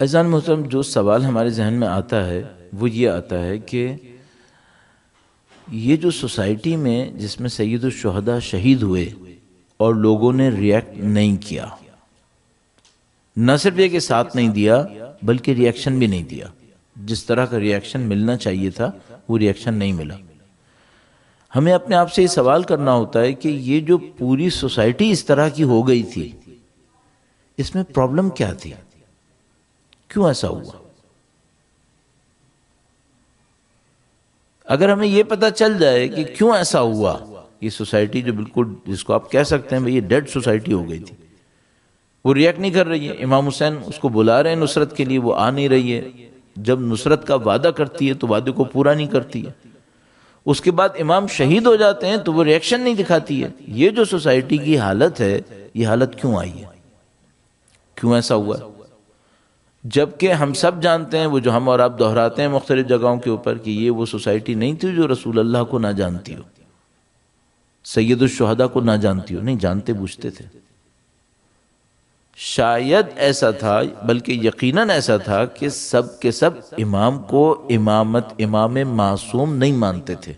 عزیزان محترم، جو سوال ہمارے ذہن میں آتا ہے وہ یہ آتا ہے کہ یہ جو سوسائٹی میں جس میں سید الشہداء شہید ہوئے اور لوگوں نے ریئیکٹ نہیں کیا، نہ صرف یہ کہ ساتھ نہیں دیا بلکہ ریئیکشن بھی نہیں دیا، جس طرح کا ریئیکشن ملنا چاہیے تھا وہ ریئیکشن نہیں ملا، ہمیں اپنے آپ سے یہ سوال کرنا ہوتا ہے کہ یہ جو پوری سوسائٹی اس طرح کی ہو گئی تھی، اس میں پرابلم کیا تھی؟ کیوں ایسا ہوا؟ اگر ہمیں یہ پتہ چل جائے کہ کیوں ایسا ہوا، یہ سوسائٹی جو بالکل جس کو آپ کہہ سکتے ہیں بھئی یہ ڈیڈ سوسائٹی ہو گئی تھی، وہ ریئیکٹ نہیں کر رہی ہے، امام حسین اس کو بلا رہے ہیں نصرت کے لیے، وہ آ نہیں رہی ہے، جب نصرت کا وعدہ کرتی ہے تو وعدے کو پورا نہیں کرتی ہے، اس کے بعد امام شہید ہو جاتے ہیں تو وہ ریئیکشن نہیں دکھاتی ہے۔ یہ جو سوسائٹی کی حالت ہے، یہ حالت کیوں آئی ہے؟ کیوں ایسا ہوا؟ جبکہ ہم سب جانتے ہیں، وہ جو ہم اور آپ دہراتے ہیں مختلف جگہوں کے اوپر، کہ یہ وہ سوسائٹی نہیں تھی جو رسول اللہ کو نہ جانتی ہو، سید الشہداء کو نہ جانتی ہو، نہیں جانتے بوجھتے تھے۔ شاید ایسا تھا، بلکہ یقیناً ایسا تھا کہ سب کے سب امام کو امام معصوم نہیں مانتے تھے۔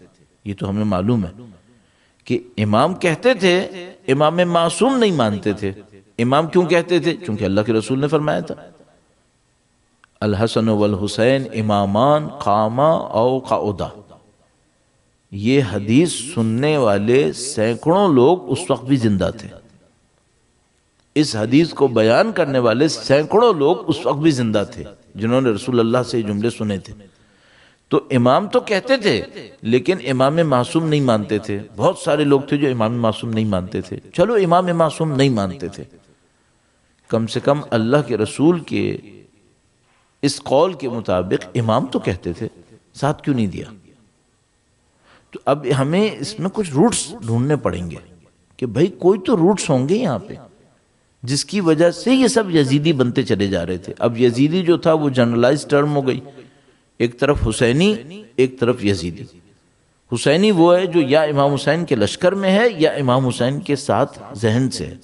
یہ تو ہمیں معلوم ہے کہ امام کہتے تھے، امام معصوم نہیں مانتے تھے۔ امام کیوں کہتے تھے؟ چونکہ اللہ کے رسول نے فرمایا تھا، الحسن والحسین امامان قاما او قعودا۔ یہ حدیث سننے والے سینکڑوں لوگ اس وقت بھی زندہ تھے، اس حدیث کو بیان کرنے والے سینکڑوں لوگ اس وقت بھی زندہ تھے جنہوں نے رسول اللہ سے یہ جملے سنے تھے۔ تو امام تو کہتے تھے لیکن امام معصوم نہیں مانتے تھے۔ بہت سارے لوگ تھے جو امام معصوم نہیں مانتے تھے، چلو امام معصوم نہیں مانتے تھے، کم سے کم اللہ کے رسول کے اس قول کے مطابق امام تو کہتے تھے، ساتھ کیوں نہیں دیا؟ تو اب ہمیں اس میں کچھ روٹس ڈھونڈنے پڑیں گے کہ بھئی کوئی تو روٹس ہوں گے یہاں پہ جس کی وجہ سے یہ سب یزیدی بنتے چلے جا رہے تھے۔ اب یزیدی جو تھا وہ جنرلائز ٹرم ہو گئی، ایک طرف حسینی ایک طرف یزیدی۔ حسینی وہ ہے جو یا امام حسین کے لشکر میں ہے یا امام حسین کے ساتھ ذہن سے ہے،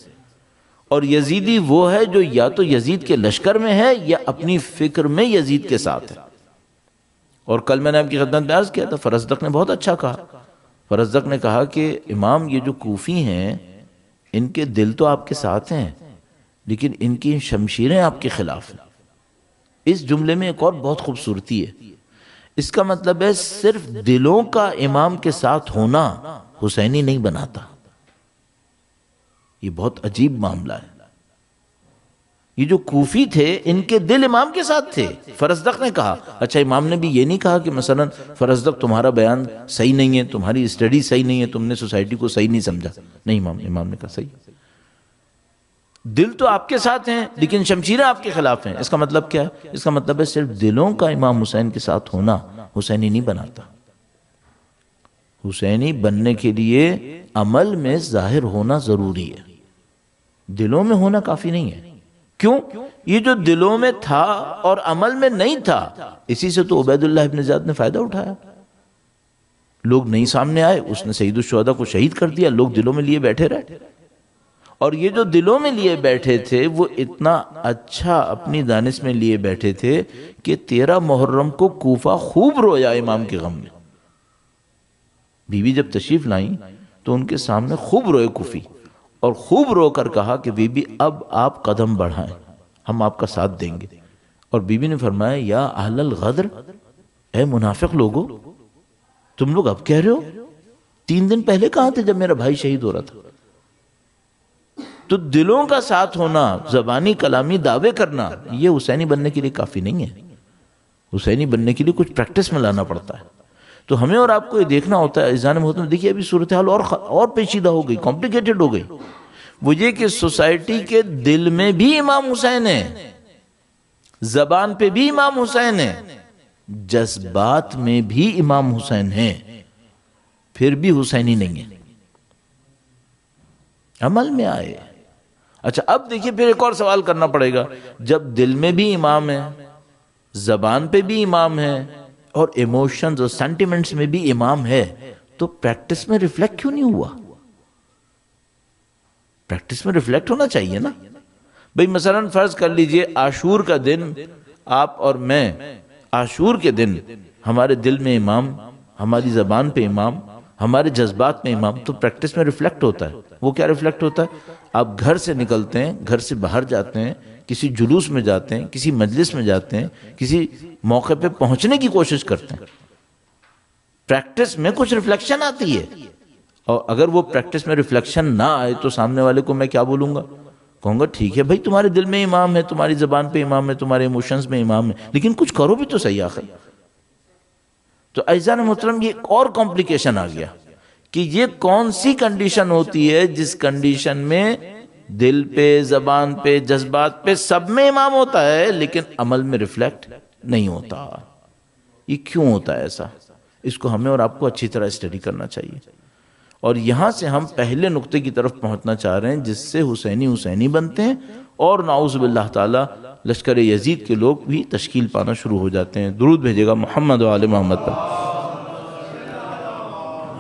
اور یزیدی وہ ہے جو یا تو یزید کے لشکر میں ہے یا اپنی فکر میں یزید کے ساتھ ہے۔ اور کل میں نے آپ کی خدمت میں عرض کیا تھا، فرزدق نے بہت اچھا کہا۔ فرزدق نے کہا کہ امام یہ جو کوفی ہیں ان کے دل تو آپ کے ساتھ ہیں لیکن ان کی شمشیریں آپ کے خلاف ہیں۔ اس جملے میں ایک اور بہت خوبصورتی ہے، اس کا مطلب ہے صرف دلوں کا امام کے ساتھ ہونا حسینی نہیں بناتا۔ یہ بہت عجیب معاملہ ہے۔ یہ جو کوفی تھے ان کے دل امام کے ساتھ تھے۔ فرزدق نے کہا، اچھا امام نے بھی یہ نہیں کہا کہ مثلا فرزدق تمہارا بیان صحیح نہیں ہے، تمہاری اسٹڈی صحیح نہیں ہے، تم نے سوسائٹی کو صحیح نہیں سمجھا۔ نہیں، امام نے کہا صحیح، دل تو آپ کے ساتھ ہیں لیکن شمشیریں آپ کے خلاف ہیں۔ اس کا مطلب کیا ہے؟ اس کا مطلب ہے صرف دلوں کا امام حسین کے ساتھ ہونا حسینی نہیں بناتا۔ حسینی بننے کے لیے عمل میں ظاہر ہونا ضروری ہے، دلوں میں ہونا کافی نہیں ہے۔ کیوں؟ یہ جو دلوں میں تھا اور عمل میں نہیں تھا، اسی سے تو عبید اللہ ابن زیاد نے فائدہ اٹھایا۔ لوگ نہیں سامنے آئے، اس نے سید الشہداء کو شہید کر دیا، لوگ دلوں میں لیے بیٹھے رہے۔ اور یہ جو دلوں میں لیے بیٹھے تھے وہ اتنا اچھا اپنی دانش میں لیے بیٹھے تھے کہ 13 محرم کو کوفہ خوب رویا امام کے غم میں۔ بی بی جب تشریف لائیں تو ان کے سامنے خوب روئے کوفی، اور خوب رو کر کہا کہ بی بی اب آپ قدم بڑھائیں، ہم آپ کا ساتھ دیں گے۔ اور بی بی نے فرمایا، یا اہل الغدر، اے منافق لوگو، تم لوگ اب کہہ رہے ہو 3 دن پہلے کہاں تھے جب میرا بھائی شہید ہو رہا تھا؟ تو دلوں کا ساتھ ہونا، زبانی کلامی دعوے کرنا، یہ حسینی بننے کے لیے کافی نہیں ہے۔ حسینی بننے کے لیے کچھ پریکٹس میں لانا پڑتا ہے۔ تو ہمیں اور آپ کو یہ دیکھنا ہوتا ہے، عزیزان محترم، دیکھیے ابھی صورتحال اور پیچیدہ ہو گئی، کمپلیکیٹڈ ہو گئی۔ وہ یہ کہ سوسائٹی کے دل میں بھی امام حسین ہے، زبان پہ بھی امام حسین ہے، جذبات میں بھی امام حسین ہیں، پھر بھی حسینی نہیں ہے، عمل میں آئے۔ اچھا اب دیکھیے پھر ایک اور سوال کرنا پڑے گا، جب دل میں بھی امام ہے، زبان پہ بھی امام ہے، اور ایموشنز اور سینٹیمنٹس میں بھی امام ہے، تو پریکٹس میں ریفلیکٹ کیوں نہیں ہوا؟ پریکٹس میں ریفلیکٹ ہونا چاہیے نا۔ بھئی مثلا فرض کر لیجئے عاشور کا دن آپ اور میں عاشور کے دن ہمارے دل میں امام، ہماری زبان پہ امام، ہمارے جذبات میں امام، تو پریکٹس میں ریفلیکٹ ہوتا ہے۔ وہ کیا ریفلیکٹ ہوتا ہے؟ آپ گھر سے نکلتے ہیں، گھر سے باہر جاتے ہیں، کسی جلوس میں جاتے ہیں، کسی مجلس میں جاتے ہیں، کسی موقع پہ پہنچنے کی کوشش کرتے ہیں، پریکٹس میں کچھ ریفلیکشن آتی ہے۔ اور اگر وہ پریکٹس میں ریفلیکشن نہ آئے تو سامنے والے کو میں کیا بولوں گا؟ کہوں گا ٹھیک ہے بھائی، تمہارے دل میں امام ہے، تمہاری زبان پہ امام ہے، تمہارے ایموشنز میں امام ہے، لیکن کچھ کرو بھی تو صحیح آخر۔ تو عزیزان محترم، یہ ایک اور کمپلیکیشن آ گیا کہ یہ کون سی کنڈیشن ہوتی ہے جس کنڈیشن میں دل پہ، زبان پہ، جذبات پہ سب میں امام ہوتا ہے لیکن عمل میں ریفلیکٹ نہیں ہوتا۔ یہ کیوں ہوتا ہے ایسا؟ اس کو ہمیں اور آپ کو اچھی طرح اسٹڈی کرنا چاہیے۔ اور یہاں سے ہم پہلے نقطے کی طرف پہنچنا چاہ رہے ہیں جس سے حسینی بنتے ہیں اور نعوذ باللہ تعالی لشکر یزید کے لوگ بھی تشکیل پانا شروع ہو جاتے ہیں۔ درود بھیجے گا محمد و آل محمد پر،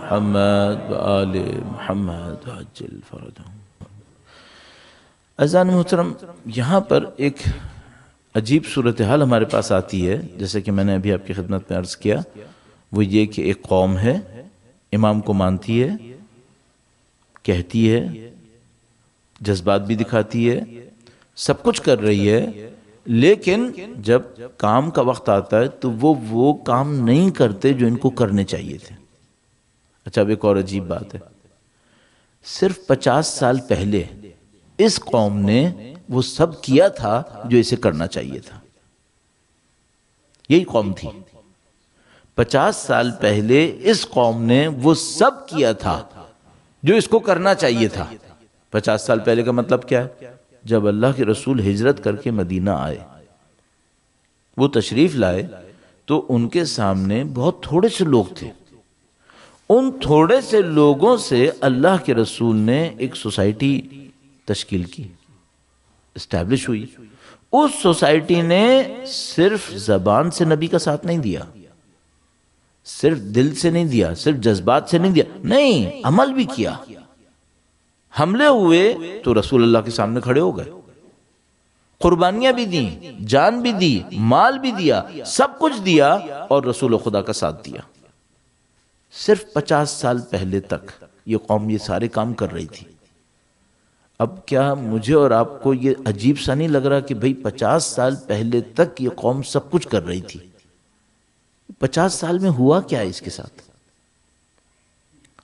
محمد و آل محمد عجل فرجہم۔ عزیزان محترم، یہاں پر ایک عجیب صورتحال ہمارے پاس آتی ہے، جیسے کہ میں نے ابھی آپ کی خدمت میں عرض کیا، وہ یہ کہ ایک قوم ہے، امام کو مانتی ہے، کہتی ہے، جذبات بھی دکھاتی ہے، سب کچھ کر رہی ہے، لیکن جب کام کا وقت آتا ہے تو وہ کام نہیں کرتے جو ان کو کرنے چاہیے تھے۔ اچھا، اب ایک اور عجیب بات ہے، صرف 50 سال پہلے اس قوم نے وہ سب کیا تھا جو اسے کرنا چاہیے تھا۔ یہی قوم تھی، 50 سال پہلے اس قوم نے وہ سب کیا تھا جو اس کو کرنا چاہیے تھا۔ 50 سال پہلے کا مطلب کیا ہے؟ جب اللہ کے رسول ہجرت کر کے مدینہ آئے، وہ تشریف لائے، تو ان کے سامنے بہت تھوڑے سے لوگ تھے۔ ان تھوڑے سے لوگوں سے اللہ کے رسول نے ایک سوسائٹی تشکیل کی، اسٹیبلش ہوئی۔ اس سوسائٹی نے صرف زبان سے نبی کا ساتھ نہیں دیا، صرف دل سے نہیں دیا، صرف جذبات سے نہیں دیا، نہیں، عمل بھی کیا۔ حملے ہوئے تو رسول اللہ کے سامنے کھڑے ہو گئے، قربانیاں بھی دیں، جان بھی دی، مال بھی دیا، سب کچھ دیا اور رسول خدا کا ساتھ دیا۔ صرف 50 سال پہلے تک یہ قوم یہ سارے کام کر رہی تھی۔ اب کیا مجھے اور آپ کو یہ عجیب سا نہیں لگ رہا کہ بھئی 50 سال پہلے تک یہ قوم سب کچھ کر رہی تھی؟ 50 سال میں ہوا کیا اس کے ساتھ؟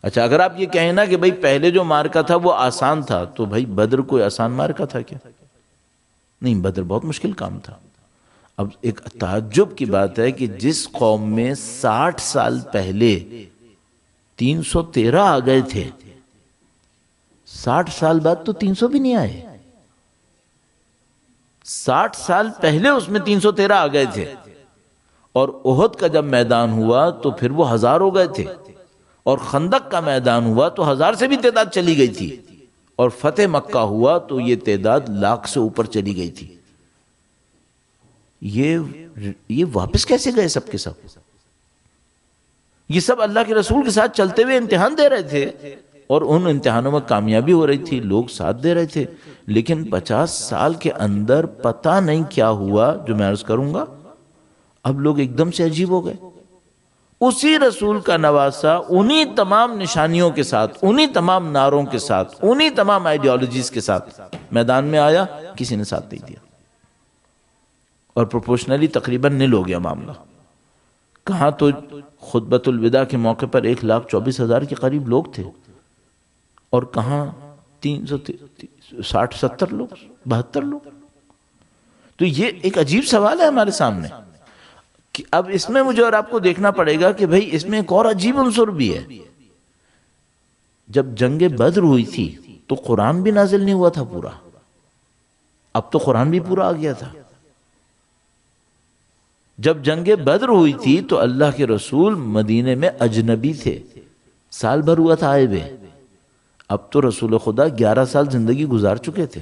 اچھا، اگر آپ یہ کہیں نا کہ بھئی پہلے جو مارکا تھا وہ آسان تھا، تو بھئی بدر کوئی آسان مارکا تھا کیا؟ نہیں، بدر بہت مشکل کام تھا۔ اب ایک تعجب کی بات ہے کہ جس قوم میں 60 سال پہلے 313 آ گئے تھے، 60 سال بعد تو 300 بھی نہیں آئے۔ 60 سال پہلے اس میں 313 آ گئے تھے، اور احد کا جب میدان ہوا تو پھر وہ 1000 ہو گئے تھے، اور خندق کا میدان ہوا تو 1000 سے بھی تعداد چلی گئی تھی، اور فتح مکہ ہوا تو یہ تعداد 1,00,000 سے اوپر چلی گئی تھی۔ یہ واپس کیسے گئے سب کے سب؟ یہ سب اللہ کے رسول کے ساتھ چلتے ہوئے امتحان دے رہے تھے، اور ان امتحانوں میں کامیابی ہو رہی تھی، لوگ ساتھ دے رہے تھے، لیکن 50 سال کے اندر پتہ نہیں کیا ہوا جو میں عرض کروں گا، اب لوگ ایک دم سے عجیب ہو گئے۔ اسی رسول کا نواسا انہی تمام نشانیوں کے ساتھ، انہی تمام نعروں کے ساتھ، انہی تمام آئیڈیالوجیز کے ساتھ میدان میں آیا، کسی نے ساتھ نہیں دیا، اور پروپورشنلی تقریباً نل ہو گیا معاملہ۔ کہاں تو خطبۃ الوداع کے موقع پر 1,24,000 کے قریب لوگ تھے، اور کہاں 360-70 لوگ، 72 لوگ۔ تو یہ ایک عجیب سوال ہے ہمارے سامنے کہ اب اس میں مجھے اور آپ کو دیکھنا پڑے گا کہ بھئی اس میں ایک اور عجیب عنصر بھی ہے۔ جب جنگ بدر ہوئی تھی تو قرآن بھی نازل نہیں ہوا تھا پورا، اب تو قرآن بھی پورا آ گیا تھا۔ جب جنگ بدر ہوئی تھی تو اللہ کے رسول مدینے میں اجنبی تھے، سال بھر ہوا تھا آئے ہوئے، اب تو رسول خدا 11 سال زندگی گزار چکے تھے۔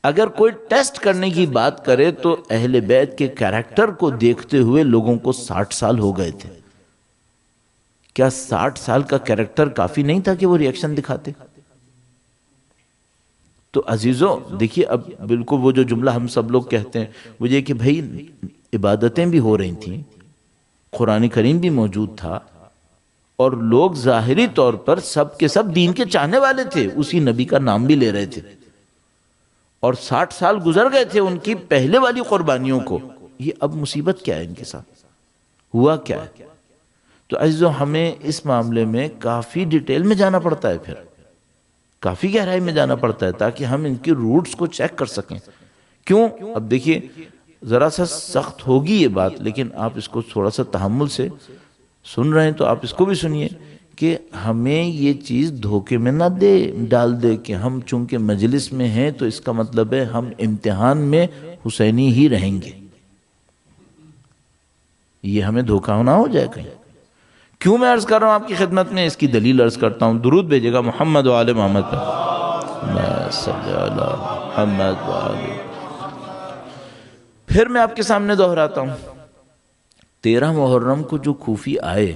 اگر کوئی ٹیسٹ کرنے کی بات کرے تو اہل بیت کے کیریکٹر کو دیکھتے ہوئے لوگوں کو 60 سال ہو گئے تھے۔ کیا 60 سال کا کیریکٹر کافی نہیں تھا کہ وہ ریئیکشن دکھاتے؟ تو عزیزوں دیکھیے، اب بالکل وہ جو جملہ ہم سب لوگ کہتے ہیں وہ یہ کہ بھئی عبادتیں بھی ہو رہی تھیں، قرآن کریم بھی موجود تھا، اور لوگ ظاہری طور پر سب کے سب دین کے چاہنے والے تھے، اسی نبی کا نام بھی لے رہے تھے، اور 60 سال گزر گئے تھے ان کی پہلے والی قربانیوں کو، یہ اب مصیبت کیا ہے ان کے ساتھ، ہوا کیا ہے؟ تو عزیزو ہمیں اس معاملے میں کافی ڈیٹیل میں جانا پڑتا ہے، پھر کافی گہرائی میں جانا پڑتا ہے تاکہ ہم ان کی روٹس کو چیک کر سکیں۔ کیوں؟ اب دیکھیے ذرا سا سخت ہوگی یہ بات، لیکن آپ اس کو تھوڑا سا تحمل سے سن رہے ہیں تو آپ اس کو بھی سنیے کہ ہمیں یہ چیز دھوکے میں نہ ڈال دے کہ ہم چونکہ مجلس میں ہیں تو اس کا مطلب ہے ہم امتحان میں حسینی ہی رہیں گے، یہ ہمیں دھوکہ نہ ہو جائے کہیں۔ کیوں میں عرض کر رہا ہوں آپ کی خدمت میں؟ اس کی دلیل عرض کرتا ہوں، درود بھیجے گا محمد و آل محمد پر، صلی اللہ محمد و آل۔ پھر میں آپ کے سامنے دہراتا ہوں، 13 محرم کو جو کوفی آئے،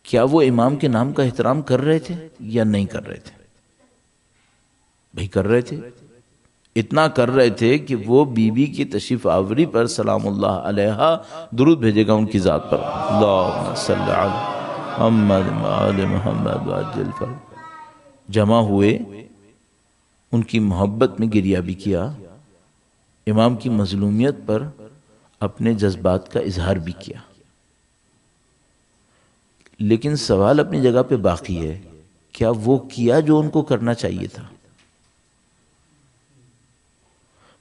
کیا وہ امام کے نام کا احترام کر رہے تھے یا نہیں کر رہے تھے؟ بھئی کر رہے تھے، اتنا کر رہے تھے کہ وہ بی بی کی تشریف آوری پر سلام اللہ علیہا درود بھیجے گا ان کی ذات پر، اللہم صلی علی محمد و آل محمد وعجل فرج، جمع ہوئے، ان کی محبت میں گریہ بھی کیا، امام کی مظلومیت پر اپنے جذبات کا اظہار بھی کیا۔ لیکن سوال اپنی جگہ پہ باقی ہے، کیا وہ کیا جو ان کو کرنا چاہیے تھا؟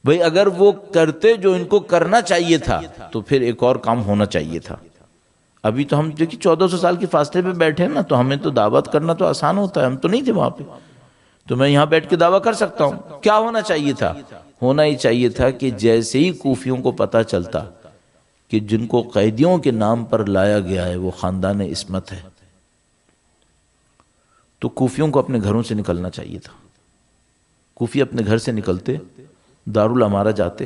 بھئی اگر وہ کرتے جو ان کو کرنا چاہیے تھا تو پھر ایک اور کام ہونا چاہیے تھا۔ ابھی تو ہم دیکھیں 1400 سال کے فاصلے پہ بیٹھے ہیں نا، تو ہمیں تو دعوت کرنا تو آسان ہوتا ہے، ہم تو نہیں تھے وہاں پہ، تو میں یہاں بیٹھ کے دعویٰ کر سکتا ہوں۔ کیا ہونا چاہیے تھا؟ ہونا ہی چاہیے تھا کہ جیسے ہی کوفیوں کو پتہ چلتا کہ جن کو قیدیوں کے نام پر لایا گیا ہے وہ خاندان عصمت ہے، تو کوفیوں کو اپنے گھروں سے نکلنا چاہیے تھا۔ کوفی اپنے گھر سے نکلتے، دارالامارہ جاتے،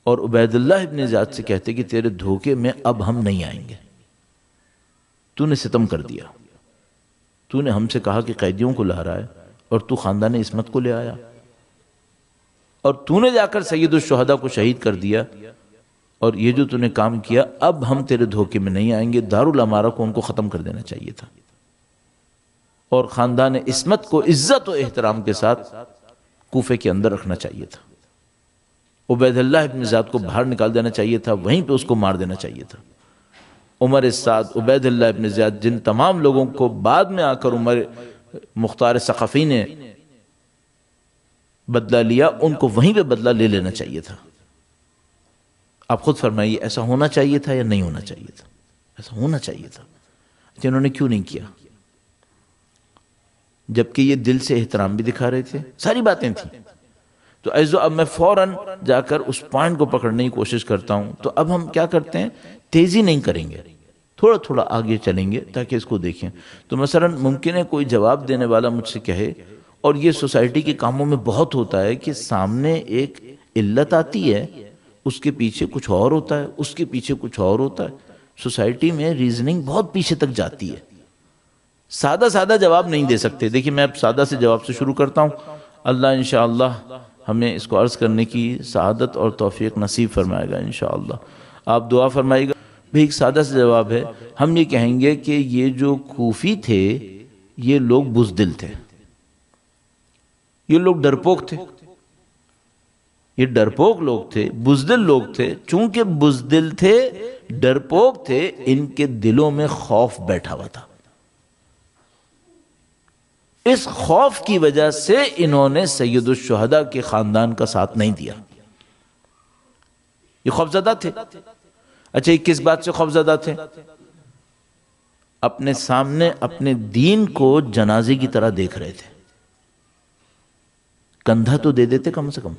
اور عبید اللہ ابن زیاد سے کہتے کہ تیرے دھوکے میں اب ہم نہیں آئیں گے، تو نے ستم کر دیا، تو نے ہم سے کہا کہ قیدیوں کو لا رہا ہے اور تو خاندان عصمت کو لے آیا، اور تو نے جا کر سید الشہداء کو شہید کر دیا، اور یہ جو تو نے کام کیا اب ہم تیرے دھوکے میں نہیں آئیں گے۔ دارالامارہ کو ان کو ختم کر دینا چاہیے تھا، اور خاندان عصمت کو عزت و احترام کے ساتھ کوفے کے اندر رکھنا چاہیے تھا۔ عبید اللہ ابن زیاد کو باہر نکال دینا چاہیے تھا، وہیں پہ اس کو مار دینا چاہیے تھا۔ عمر سعد، عبید اللہ ابن زیاد، جن تمام لوگوں کو بعد میں آ کر عمر مختار ثقفی نے بدلہ لیا، ان کو وہیں پہ بدلہ لے لینا چاہیے تھا۔ آپ خود فرمائیے ایسا ہونا چاہیے تھا یا نہیں ہونا چاہیے تھا؟ ایسا ہونا چاہیے تھا، انہوں نے کیوں نہیں کیا؟ جبکہ یہ دل سے احترام بھی دکھا رہے تھے، ساری باتیں تھیں۔ تو عزیزو اب میں فوراً جا کر اس پوائنٹ کو پکڑنے کی کوشش کرتا ہوں۔ تو اب ہم کیا کرتے ہیں، تیزی نہیں کریں گے، تھوڑا تھوڑا آگے چلیں گے تاکہ اس کو دیکھیں۔ تو مثلاً ممکن ہے کوئی جواب دینے والا مجھ سے کہے، اور یہ سوسائٹی کے کاموں میں بہت ہوتا ہے کہ سامنے ایک علت آتی ہے، اس کے پیچھے کچھ اور ہوتا ہے، اس کے پیچھے کچھ اور ہوتا ہے۔ سوسائٹی میں ریزننگ بہت پیچھے تک جاتی ہے، سادہ سادہ جواب نہیں دے سکتے۔ دیکھیں میں اب سادہ سے جواب سے شروع کرتا ہوں، اللہ انشاءاللہ ہمیں اس کو عرض کرنے کی سعادت اور توفیق نصیب فرمائے گا انشاءاللہ۔ آپ دعا فرمائے گا۔ بھی ایک سادہ سے جواب ہے، ہم یہ کہیں گے کہ یہ جو کوفی تھے یہ لوگ بزدل تھے، یہ لوگ ڈرپوک تھے، یہ ڈرپوک لوگ تھے، بزدل لوگ تھے۔ چونکہ بزدل تھے، ڈرپوک تھے، ان کے دلوں میں خوف بیٹھا ہوا تھا، اس خوف کی وجہ سے انہوں نے سید الشہداء کے خاندان کا ساتھ نہیں دیا، یہ خوفزدہ تھے۔ اچھا یہ کس بات سے خوفزدہ تھے؟ اپنے سامنے اپنے دین کو جنازے کی طرح دیکھ رہے تھے، کندھا تو دے دیتے کم سے کم،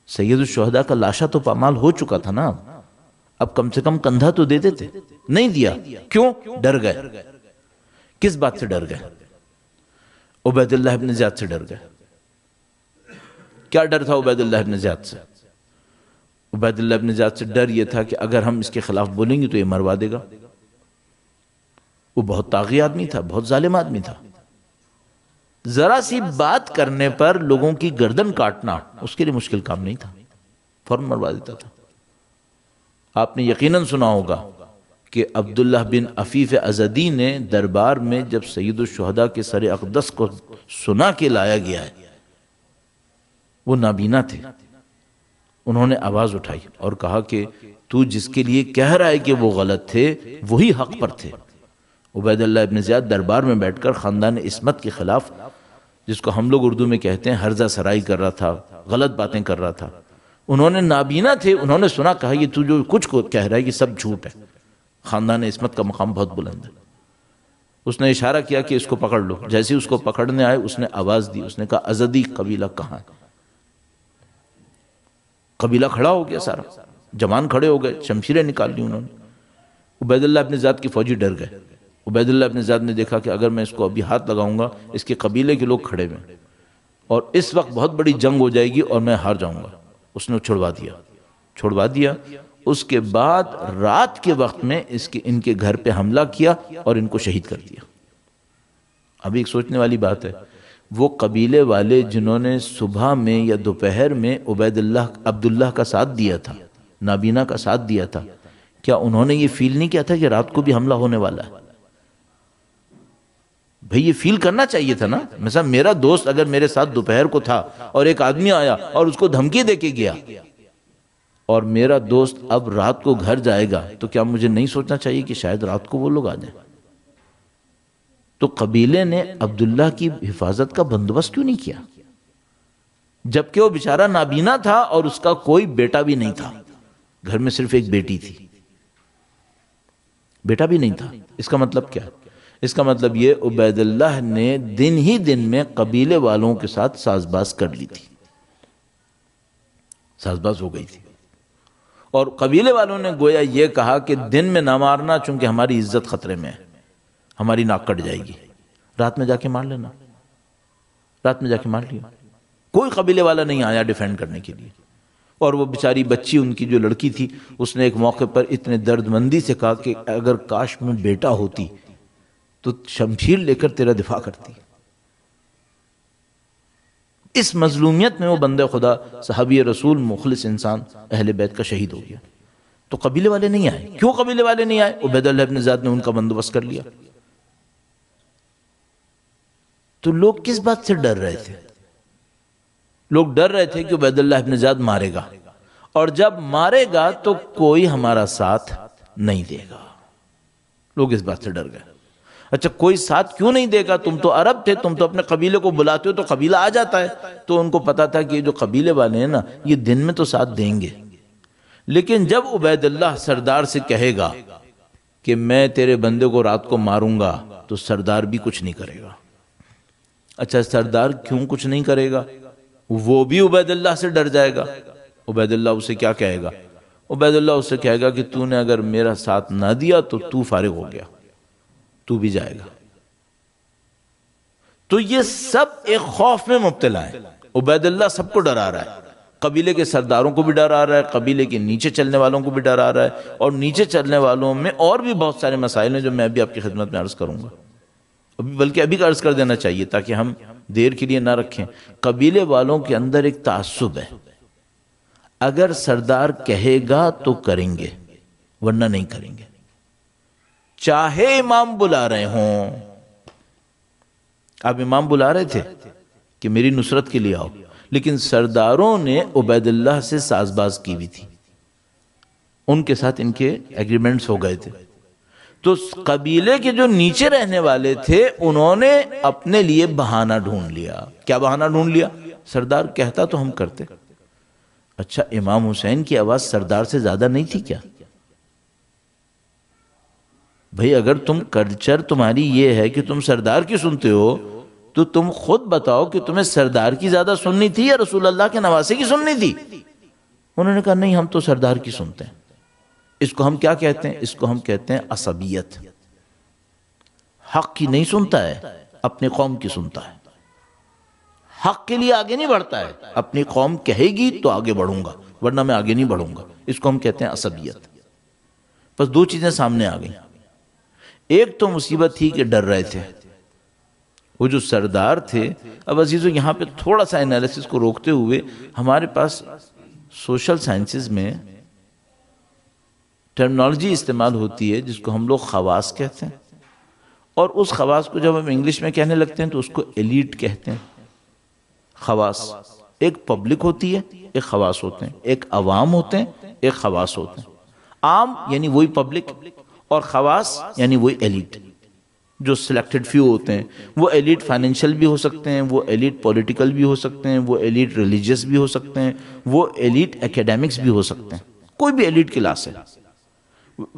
سید الشہداء کا لاشا تو پامال ہو چکا تھا نا، اب کم سے کم کندھا تو دے دیتے، نہیں دیا۔ کیوں؟ ڈر گئے۔ کس بات سے ڈر گئے؟ عبید اللہ ابن زیاد سے ڈر گئے۔ کیا ڈر تھا عبید اللہ ابن زیاد سے؟ عبید اللہ ابن زیاد سے ڈر یہ تھا کہ اگر ہم اس کے خلاف بولیں گے تو یہ مروا دے گا۔ وہ بہت طاغی آدمی تھا، بہت ظالم آدمی تھا، ذرا سی بات کرنے پر لوگوں کی گردن کاٹنا اس کے لیے مشکل کام نہیں تھا، فوراً مروا دیتا تھا۔ آپ نے یقیناً سنا ہوگا کہ عبداللہ بن عفیف ازدی نے دربار میں جب سید الشہداء کے سر اقدس کو سنا کے لایا گیا ہے، وہ نابینا تھے، انہوں نے آواز اٹھائی اور کہا کہ تو جس کے لیے کہہ رہا ہے کہ وہ غلط تھے وہی حق پر تھے۔ عبید اللہ ابن زیاد دربار میں بیٹھ کر خاندان عصمت کے خلاف، جس کو ہم لوگ اردو میں کہتے ہیں ہرزہ سرائی کر رہا تھا، غلط باتیں کر رہا تھا۔ انہوں نے نابینا تھے، انہوں نے سنا، کہا یہ تو جو کچھ کو کہہ رہا ہے یہ سب جھوٹ ہے، خاندان عصمت کا مقام بہت بلند ہے۔ اس نے اشارہ کیا کہ اس کو پکڑ لو۔ جیسے اس کو پکڑنے آئے اس نے آواز دی، اس نے کہا ازدی قبیلہ کہاں ہے؟ قبیلہ کھڑا ہو گیا، سارا جوان کھڑے ہو گئے، شمشیریں نکال لی انہوں نے۔ عبید اللہ ابن زیاد کی فوجی ڈر گئے۔ عبید اللہ ابن زیاد نے دیکھا کہ اگر میں اس کو ابھی ہاتھ لگاؤں گا اس کے قبیلے کے لوگ کھڑے ہوئے اور اس وقت بہت بڑی جنگ ہو جائے گی اور میں ہار جاؤں گا۔ اس نے چھڑوا دیا۔ اس کے بعد رات کے وقت میں ان کے گھر پہ حملہ کیا اور ان کو شہید کر دیا۔ ابھی ایک سوچنے والی بات ہے، وہ قبیلے والے جنہوں نے صبح میں یا دوپہر میں عبداللہ کا ساتھ دیا تھا، نابینا کا ساتھ دیا تھا، کیا انہوں نے یہ فیل نہیں کیا تھا کہ رات کو بھی حملہ ہونے والا ہے؟ بھئی یہ فیل کرنا چاہیے تھا نا۔ مثلا میرا دوست اگر میرے ساتھ دوپہر کو تھا اور ایک آدمی آیا اور اس کو دھمکی دے کے گیا اور میرا دوست اب رات کو گھر جائے گا، تو کیا مجھے نہیں سوچنا چاہیے کہ شاید رات کو وہ لوگ آ جائیں؟ تو قبیلے نے عبداللہ کی حفاظت کا بندوبست کیوں نہیں کیا؟ جبکہ وہ بیچارہ نابینا تھا اور اس کا کوئی بیٹا بھی نہیں تھا، گھر میں صرف ایک بیٹی تھی، بیٹا بھی نہیں تھا۔ اس کا مطلب کیا؟ اس کا مطلب یہ عبید اللہ نے دن ہی دن میں قبیلے والوں کے ساتھ ساز باز کر لی تھی، ساز باز ہو گئی تھی، اور قبیلے والوں نے گویا یہ کہا کہ دن میں نہ مارنا چونکہ ہماری عزت خطرے میں ہے، ہماری ناک کٹ جائے گی، رات میں جا کے مار لینا۔ رات میں جا کے مار لیا، کوئی قبیلے والا نہیں آیا ڈیفینڈ کرنے کے لیے۔ اور وہ بیچاری بچی، ان کی جو لڑکی تھی، اس نے ایک موقع پر اتنے درد مندی سے کہا کہ اگر کاش میں بیٹا ہوتی تو شمشیر لے کر تیرا دفاع کرتی۔ اس مظلومیت میں وہ بندہ خدا، صحابی رسول، مخلص انسان، اہل بیت کا شہید ہو گیا۔ تو قبیلے والے نہیں آئے۔ کیوں قبیلے والے نہیں آئے؟ عبید اللہ ابن زیاد نے ان کا بندوبست کر لیا۔ تو لوگ کس بات سے ڈر رہے تھے؟ لوگ ڈر رہے تھے کہ عبید اللہ ابن زیاد مارے گا، اور جب مارے گا تو کوئی ہمارا ساتھ نہیں دے گا۔ لوگ اس بات سے ڈر گئے۔ اچھا کوئی ساتھ کیوں نہیں دے گا؟ تم تو عرب تھے، تم تو اپنے قبیلے کو بلاتے ہو تو قبیلہ آ جاتا ہے۔ تو ان کو پتا تھا کہ یہ جو قبیلے والے ہیں نا، یہ دن میں تو ساتھ دیں گے، لیکن جب عبید اللہ سردار سے کہے گا کہ میں تیرے بندے کو رات کو ماروں گا، تو سردار بھی کچھ نہیں کرے گا۔ اچھا سردار کیوں کچھ نہیں کرے گا؟ وہ بھی عبید اللہ سے ڈر جائے گا۔ عبید اللہ اسے کیا کہے گا؟ عبید اللہ اسے کہے گا کہ تو نے اگر میرا ساتھ نہ دیا تو تو فارغ ہو گیا، تو بھی جائے گا۔ تو یہ سب ایک خوف میں مبتلا ہے۔ عبید اللہ سب کو ڈرا رہا ہے، قبیلے کے سرداروں کو بھی ڈرا رہا ہے، قبیلے کے نیچے چلنے والوں کو بھی ڈرا رہا ہے، اور نیچے چلنے والوں میں اور بھی بہت سارے مسائل ہیں جو میں بھی آپ کی خدمت میں عرض کروں گا، بلکہ ابھی کا عرض کر دینا چاہیے تاکہ ہم دیر کے لیے نہ رکھیں۔ قبیلے والوں کے اندر ایک تعصب ہے، اگر سردار کہے گا تو کریں گے ورنہ نہیں کریں گے، چاہے امام بلا رہے ہوں۔ آپ امام بلا رہے تھے کہ میری نصرت کے لیے آؤ، لیکن سرداروں نے عبید اللہ سے ساز باز کی ہوئی تھی، ان کے ساتھ ان کے ایگریمنٹس ہو گئے تھے۔ تو قبیلے کے جو نیچے رہنے والے تھے انہوں نے اپنے لیے بہانہ ڈھونڈ لیا۔ کیا بہانہ ڈھونڈ لیا؟ سردار کہتا تو ہم کرتے۔ اچھا امام حسین کی آواز سردار سے زیادہ نہیں تھی کیا؟ بھئی اگر کلچر تمہاری یہ ہے کہ تم سردار کی سنتے ہو تو تم خود بتاؤ کہ تمہیں سردار کی زیادہ سننی تھی یا رسول اللہ کے نواسے کی سننی تھی؟ انہوں نے کہا نہیں، ہم تو سردار کی سنتے ہیں۔ اس کو ہم کیا کہتے ہیں؟ اس کو ہم کہتے ہیں عصبیت۔ حق کی نہیں سنتا ہے، اپنی قوم کی سنتا ہے، حق کے لیے آگے نہیں بڑھتا ہے، اپنی قوم کہے گی تو آگے بڑھوں گا ورنہ میں آگے نہیں بڑھوں گا۔ اس کو ہم کہتے ہیں عصبیت۔ بس دو چیزیں سامنے آ گئیں، ایک تو مصیبت تھی کہ ڈر رہے تھے، وہ جو سردار تھے. اب عزیزو یہاں پہ تھوڑا سا انالیسس کو روکتے ہوئے، ہمارے پاس سوشل سائنسز میں ٹرمنالوجی استعمال ہوتی ہے جس کو ہم لوگ خواص کہتے ہیں، اور اس خواص کو جب ہم انگلش میں کہنے لگتے ہیں تو اس کو ایلیٹ کہتے ہیں. خواص ایک پبلک ہوتی ہے، ایک خواص ہوتے ہیں، ایک عوام ہوتے ہیں، ایک خواص ہوتے ہیں. عام یعنی وہی پبلک، اور خواص یعنی وہی ایلیٹ جو سلیکٹڈ فیو ہوتے ہیں. وہ ایلیٹ فائنینشیل بھی ہو سکتے ہیں، وہ ایلیٹ پولیٹیکل بھی ہو سکتے ہیں، وہ ایلیٹ ریلیجیس بھی ہو سکتے ہیں، وہ ایلیٹ ایکیڈیمکس بھی ہو سکتے ہیں. کوئی بھی ایلیٹ کلاس ہے.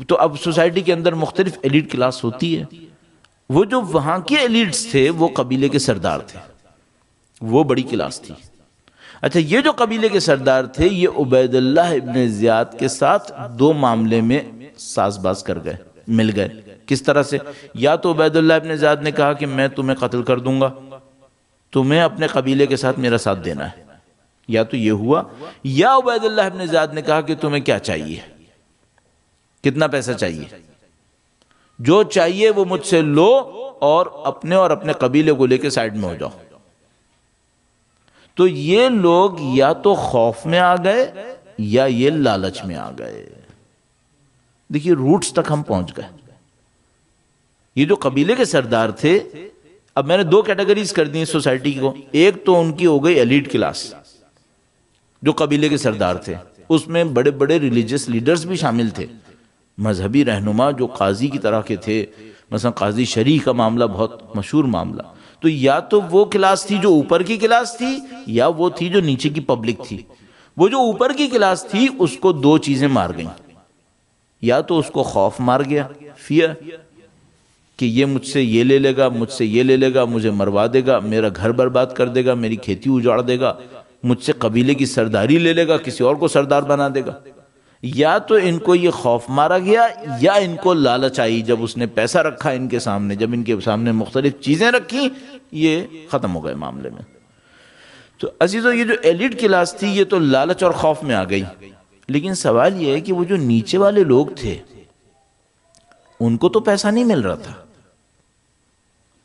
تو اب سوسائٹی کے اندر مختلف ایلیٹ کلاس ہوتی ہے. وہ جو وہاں کے ایلیٹس تھے وہ قبیلے کے سردار تھے، وہ بڑی کلاس تھی. اچھا، یہ جو قبیلے کے سردار تھے یہ عبید اللہ ابن زیاد کے ساتھ دو معاملے میں ساز باز کر گئے، مل گئے. کس طرح سے؟ یا تو عبید اللہ ابن زیاد نے کہا کہ میں تمہیں قتل کر دوں گا، تمہیں اپنے قبیلے کے ساتھ میرا ساتھ دینا ہے. یا تو یہ ہوا، یا عبید اللہ ابن زیاد نے کہا کہ تمہیں کیا چاہیے، کتنا پیسہ چاہیے، جو چاہیے وہ مجھ سے لو اور اپنے قبیلے کو لے کے سائیڈ میں ہو جاؤ. تو یہ لوگ یا تو خوف میں آ گئے یا یہ لالچ میں آ گئے. دیکھیے روٹس تک ہم پہنچ گئے. یہ جو قبیلے کے سردار تھے، اب میں نے دو کیٹیگریز کر دی سوسائٹی کو. ایک تو ان کی ہو گئی ایلیٹ کلاس جو قبیلے کے سردار تھے، اس میں بڑے بڑے ریلیجیس لیڈرز بھی شامل تھے، مذہبی رہنما جو قاضی کی طرح کے تھے. مثلا قاضی شریح کا معاملہ بہت مشہور معاملہ. تو یا تو وہ کلاس تھی جو اوپر کی کلاس تھی، یا وہ تھی جو نیچے کی پبلک تھی. وہ جو اوپر کی کلاس تھی اس کو دو چیزیں مار گئیں. یا تو اس کو خوف مار گیا، فیئر، کہ یہ مجھ سے یہ لے لے گا، مجھ سے یہ لے لے گا، مجھے مروا دے گا، میرا گھر برباد کر دے گا، میری کھیتی اجاڑ دے گا، مجھ سے قبیلے کی سرداری لے لے گا، کسی اور کو سردار بنا دے گا. یا تو ان کو یہ خوف مارا گیا، یا ان کو لالچ آئی. جب اس نے پیسہ رکھا ان کے سامنے، جب ان کے سامنے مختلف چیزیں رکھی، یہ ختم ہو گئے معاملے میں. تو عزیزو یہ جو ایلیٹ کلاس تھی یہ تو لالچ اور خوف میں آ گئی. لیکن سوال یہ ہے کہ وہ جو نیچے والے لوگ تھے ان کو تو پیسہ نہیں مل رہا تھا.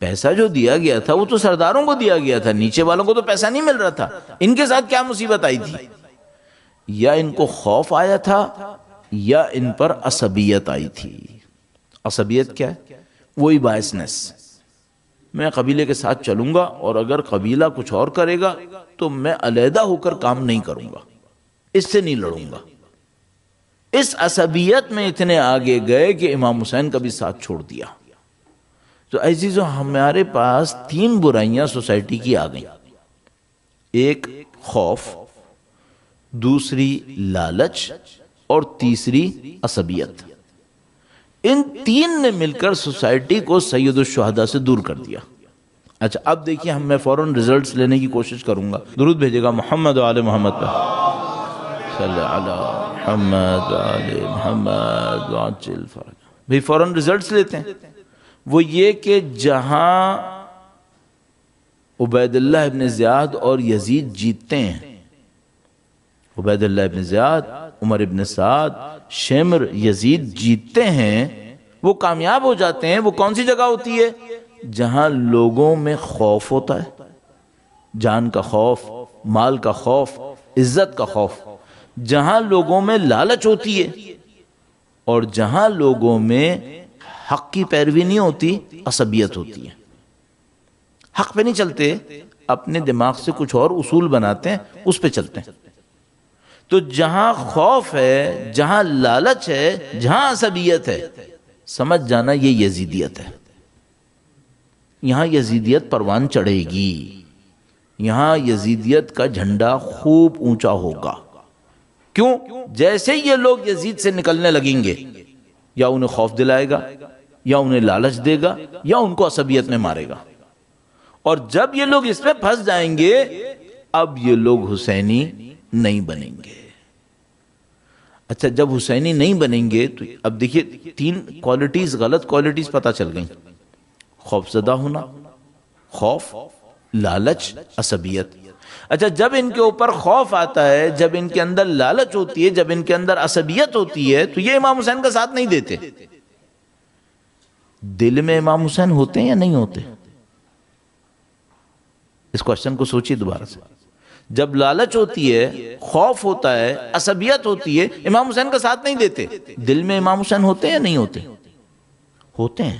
پیسہ جو دیا گیا تھا وہ تو سرداروں کو دیا گیا تھا، نیچے والوں کو تو پیسہ نہیں مل رہا تھا. ان کے ساتھ کیا مصیبت آئی تھی؟ یا ان کو خوف آیا تھا یا ان پر عصبیت آئی تھی. عصبیت کیا ہے؟ وہی بائسنس. میں قبیلے کے ساتھ چلوں گا اور اگر قبیلہ کچھ اور کرے گا تو میں علیحدہ ہو کر کام نہیں کروں گا، اس سے نہیں لڑوں گا. اس عصبیت میں اتنے آگے گئے کہ امام حسین کا بھی ساتھ چھوڑ دیا. تو عزیزو ہمارے پاس تین برائیاں سوسائٹی کی آ گئیں. ایک خوف، دوسری لالچ، اور تیسری عصبیت. ان تین نے مل کر سوسائٹی کو سید الشہداء سے دور کر دیا. اچھا اب دیکھیے میں فوراً ریزلٹس لینے کی کوشش کروں گا. درود بھیجے گا محمد و آل محمد پہ. صلی علی محمد و آل محمد وعجل فرج. بھئی فوراً ریزلٹس لیتے ہیں. وہ یہ کہ جہاں عبید اللہ ابن زیاد اور یزید جیتتے ہیں، عبید اللہ ابن زیاد، عمر ابن سعد، شمر، یزید جیتتے ہیں، وہ کامیاب ہو جاتے ہیں. وہ کون سی جگہ ہوتی ہے؟ جہاں لوگوں میں خوف ہوتا ہے، جان کا خوف، مال کا خوف، عزت کا خوف. جہاں لوگوں میں لالچ ہوتی ہے اور جہاں لوگوں میں حق کی پیروی نہیں ہوتی، عصبیت ہوتی ہے. حق پہ نہیں چلتے، اپنے دماغ سے کچھ اور اصول بناتے ہیں، اس پہ چلتے ہیں. تو جہاں خوف ہے، جہاں لالچ ہے، جہاں عصبیت ہے، سمجھ جانا یہ یزیدیت ہے. یہاں یزیدیت پروان چڑھے گی، یہاں یزیدیت کا جھنڈا خوب اونچا ہوگا. کیوں؟ جیسے یہ لوگ یزید سے نکلنے لگیں گے، یا انہیں خوف دلائے گا، یا انہیں لالچ دے گا، یا ان کو عصبیت میں مارے گا. اور جب یہ لوگ اس میں پھنس جائیں گے، اب یہ لوگ حسینی نہیں بنیں گے. اچھا جب حسینی نہیں بنیں گے تو اب دیکھیے تین کوالٹیز، غلط کوالٹیز پتہ چل گئیں. خوف زدہ ہونا، خوف، لالچ، عصبیت. اچھا جب ان کے اوپر خوف آتا ہے، جب ان کے اندر لالچ ہوتی ہے، جب ان کے اندر عصبیت ہوتی ہے، تو یہ امام حسین کا ساتھ نہیں دیتے. دل میں امام حسین ہوتے ہیں یا نہیں ہوتے؟ اس کوشچن کو سوچیے دوبارہ سے. جب لالچ ہوتی ہے، خوف ہوتا ہے، عصبیت ہوتی ہے، امام حسین کا ساتھ نہیں دیتے. دل میں امام حسین ہوتے ہیں یا نہیں ہوتے؟ ہوتے ہیں.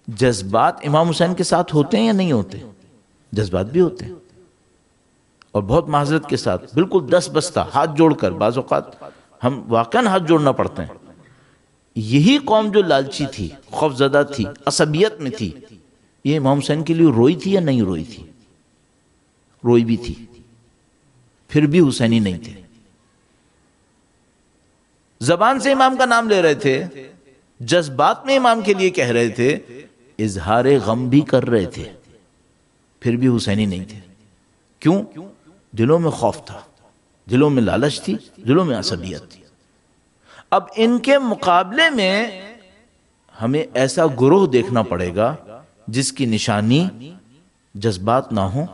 جذبات امام حسین کے ساتھ ہوتے ہیں یا نہیں ہوتے؟ جذبات بھی ہوتے ہیں، اور بہت معذرت کے ساتھ، بالکل دس بستہ ہاتھ جوڑ کر. بعض اوقات ہم واقعاً ہاتھ جوڑنا پڑتے ہیں. یہی قوم جو لالچی تھی، خوف زدہ تھی، عصبیت میں تھی، یہ امام حسین کے لیے روئی تھی یا نہیں روئی تھی؟ روئی بھی تھی، پھر بھی حسینی نہیں تھے. زبان سے امام کا نام لے رہے تھے، جذبات میں امام کے لیے کہہ رہے تھے، اظہار غم بھی کر رہے تھے، پھر بھی حسینی نہیں تھے. کیوں؟ دلوں میں خوف تھا، دلوں میں لالچ تھی، دلوں میں عصبیت تھی. اب ان کے مقابلے میں ہمیں ایسا گروہ دیکھنا پڑے گا جس کی نشانی جذبات نہ ہو،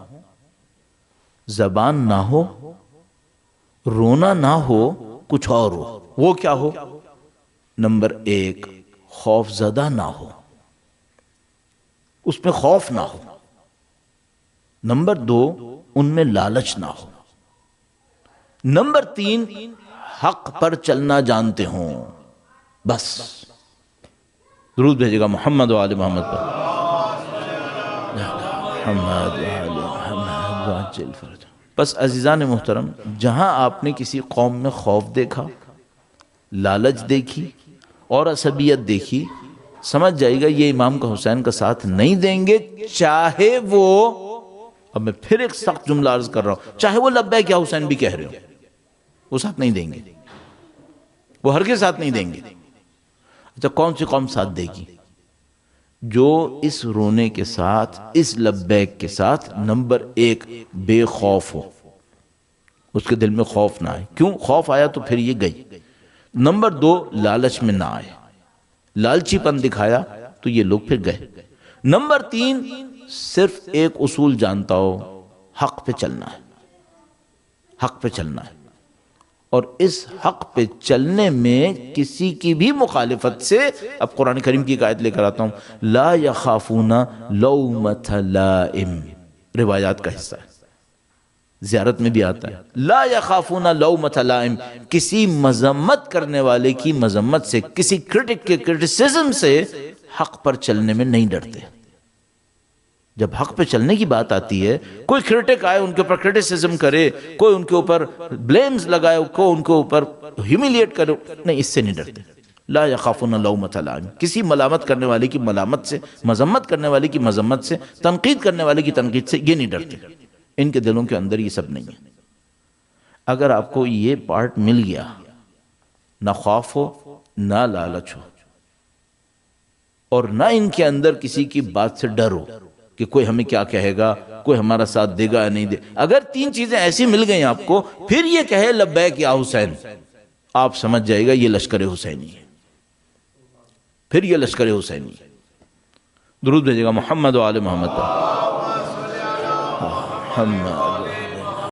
زبان نہ ہو، رونا نہ ہو، کچھ اور ہو. وہ کیا ہو؟ نمبر 1، خوف زدہ نہ ہو، اس میں خوف نہ ہو. نمبر 2، ان میں لالچ نہ ہو. نمبر 3، حق پر چلنا جانتے ہوں. بس درود بھیجے گا محمد و آل محمد پر. محمد و آل محمد وعجل فرج. بس عزیزان محترم، جہاں آپ نے کسی قوم میں خوف دیکھا، لالچ دیکھی اور عصبیت دیکھی، سمجھ جائے گا یہ امام کا حسین کا ساتھ نہیں دیں گے. چاہے وہ، اب میں پھر ایک سخت جملہ عرض کر رہا ہوں، چاہے وہ لبیک یا حسین بھی کہہ رہے ہو، وہ ساتھ نہیں دیں گے، وہ ہرگز ساتھ نہیں دیں گے. اچھا، کون سی قوم ساتھ دے گی؟ جو اس رونے کے ساتھ، اس لبیک کے ساتھ، نمبر 1، بے خوف ہو، اس کے دل میں خوف نہ آئے. کیوں؟ خوف آیا تو پھر یہ گئی. نمبر 2، لالچ میں نہ آئے، لالچی پن دکھایا تو یہ لوگ پھر گئے. نمبر 3، صرف ایک اصول جانتا ہو، حق پہ چلنا ہے، حق پہ چلنا ہے. اور اس حق پہ چلنے میں کسی کی بھی مخالفت سے، اب قرآن کریم کی ایک آیت لے کر آتا ہوں، لا یخافون لومۃ لائم، روایات کا حصہ ہے، زیارت میں بھی آتا ہے، لا یخافون لومۃ لائم، کسی مذمت کرنے والے کی مذمت سے، کسی کرٹک کے کرٹیسزم سے حق پر چلنے میں نہیں ڈرتے. جب حق پہ چلنے کی بات آتی ہے، کوئی کرٹک آئے ان کے اوپر کرٹیسزم کرے، کوئی ان کے اوپر بلیمز لگائے، کوئی ان کے اوپر ہیومیلیٹ کرے، نہیں، اس سے نہیں ڈرتے. لا یخافون لومۃ لائم، کسی ملامت کرنے والے کی ملامت سے، مذمت کرنے والے کی مذمت سے، تنقید کرنے والے کی تنقید سے یہ نہیں ڈرتے. ان کے دلوں کے اندر یہ سب نہیں ہے. اگر آپ کو یہ پارٹ مل گیا، نہ خوف ہو، نہ لالچ ہو، اور نہ ان کے اندر کسی کی بات سے ڈر ہو کہ کوئی ہمیں کیا کہے گا، کوئی ہمارا ساتھ دے گا یا نہیں دے، اگر 3 چیزیں ایسی مل گئیں آپ کو، پھر یہ کہے لبیک یا حسین، آپ سمجھ جائے گا یہ لشکر حسینی ہے، پھر یہ لشکر حسینی ہے. درود بھیجے گا محمد و آل محمد پر. محمد